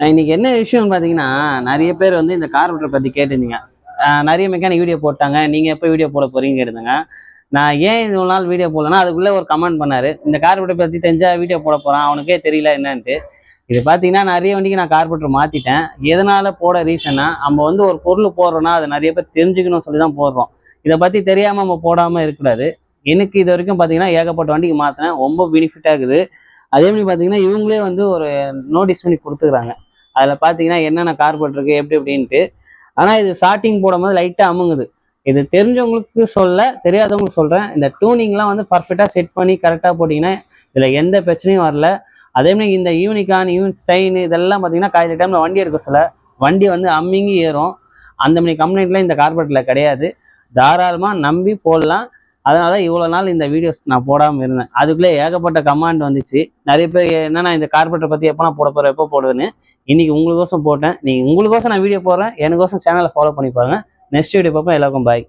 இன்னைக்கு என்ன விஷயம்னு பார்த்தீங்கன்னா, நெறைய பேர் வந்து இந்த கார்பெண்டர் பத்தி கேட்டிருந்தீங்க. நெறைய மெக்கானிக் வீடியோ போட்டாங்க. நீங்க எப்போ வீடியோ போட போறீங்கன்னு கேட்டிருந்தீங்க. நான் ஏன் இவ்வளோ நாள் வீடியோ போடலன்னா, அதுக்குள்ள ஒரு கமெண்ட் பண்ணாரு. இந்த கார்பெண்டர் பத்தி தெரிஞ்சா வீடியோ போட போறான். அவனுக்கே தெரியல என்னன்ட்டு. இது பார்த்தீங்கன்னா, நெறைய வண்டிக்கு நான் கார்பெண்டர் மாத்திட்டேன். எதனால போட ரீசன்னா, நம்ம வந்து ஒரு பொருள் போடுறோம்னா, அத நெறைய பேர் தெரிஞ்சுக்கணும்னு சொல்லி தான் போடுறோம். இத பத்தி தெரியாம நம்ம போடாம இருக்கக்கூடாது. எனக்கு இதுவரைக்கும் பார்த்தீங்கன்னா, ஏகப்பட்ட வண்டிக்கு மாத்துனேன். ரொம்ப பெனிஃபிட்டா இருக்குது. அதே மாரி பார்த்தீங்கன்னா, இவங்களே வந்து ஒரு நோட்டீஸ் பண்ணி குடுத்துக்குறாங்க. அதுல பார்த்தீங்கன்னா, என்னென்ன கார்பெட் இருக்கு, எப்படி எப்படின்ட்டு. ஆனா இது ஸ்டார்ட்டிங் போடும்போது லைட்டா அமுங்குது. இது தெரிஞ்சவங்களுக்கு சொல்ல, தெரியாதவங்களுக்கு சொல்றேன். இந்த டியூனிங்லாம் வந்து பெர்ஃபெக்ட்டா செட் பண்ணி கரெக்ட்டா போட்டீங்கன்னா, இதுல எந்த பிரச்சனையும் வரல. அதே மாரி இந்த யூனிகான், யூனிஸ்டைன் இதெல்லாம் பார்த்தீங்கன்னா, காலைல டைம்ல வண்டி எடுக்க சொல்ல, வண்டி வந்து அம்மிங்கி ஏறும். அந்த மாரி கம்ப்ளைண்ட்லாம் இந்த கார்பெட்ல கிடையாது. தாராளமா நம்பி போடலாம். அதனால இவ்வளோ நாள் இந்த வீடியோஸ் நான் போடாம இருந்தேன். அதுக்குள்ளே ஏகப்பட்ட கமெண்ட் வந்துச்சு. நெறைய பேர் என்னண்ணா இந்த கார்பெட்டர பத்தி எப்பண்ணா போட போற? எப்போ போடுவேன்னு. இன்னைக்கு உங்களுக்கோசம் போட்டேன். நீங்க உங்களுக்கோசம் நான் வீடியோ போடுறேன். எனக்கோசம் சேனலை ஃபாலோ பண்ணி பாருங்க. நெக்ஸ்ட் வீடியோ பார்ப்போம். எல்லாருக்கும் பாய்.